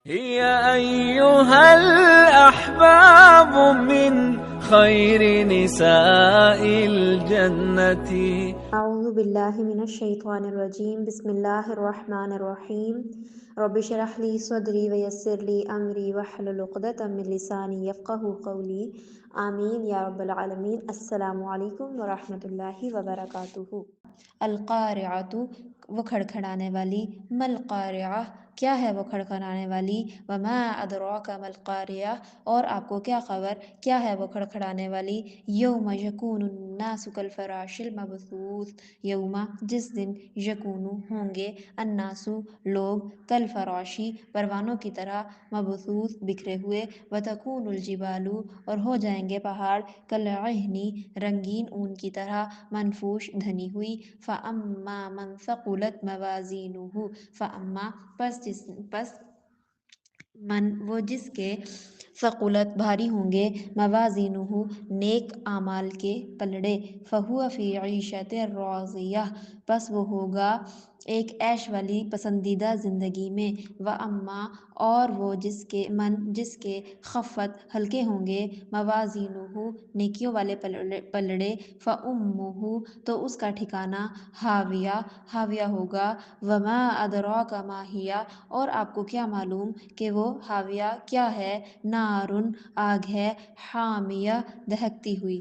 هي أيها الأحباب من خير نساء الجنة. اعوذ باللہ من الشیطان الرجیم، بسم اللہ الرحمن الرحیم۔ رب اشرح لی صدری ویسر لی امری واحلل عقدۃ من لسانی یفقہوا قولی، آمین یا رب العالمین۔ السلام علیکم ورحمۃ اللہ وبرکاتہ۔ القارعۃ، وہ کھڑکھڑانے والی، ما القارعہ، کیا ہے وہ کھڑکھڑانے والی، وما ادراک ما القارعہ، اور آپ کو کیا خبر کیا ہے وہ کھڑکھڑانے والی، یوم یکون الناس کالفراش المبثوث، یوم جس دن، یکون ہوں گے، الناس لوگ، کالفراشی پروانوں کی طرح، مبثوث بکھرے ہوئے، وتکون الجبال اور ہو جائیں گے پہاڑ، کالعہن رنگین اون کی طرح، منفوش دھنی ہوئی، فاما من ثقلت موازینہ، فاما پس من وہ جس کے، ثقلت بھاری ہوں گے، موازینہ نیک اعمال کے پلڑے، فہو فی عیشۃ راضیہ پس وہ ہوگا ایک عیش والی پسندیدہ زندگی میں، واما اور وہ جس کے خفت ہلکے ہوں گے، موازینہ نیکیوں والے پلڑے، فامہ تو اس کا ٹھکانہ، ہاویہ ہاویہ ہوگا، وما ادراک ما ہی اور آپ کو کیا معلوم کہ وہ ہاویہ کیا ہے، نارن آگ ہے، حامیہ دہکتی ہوئی۔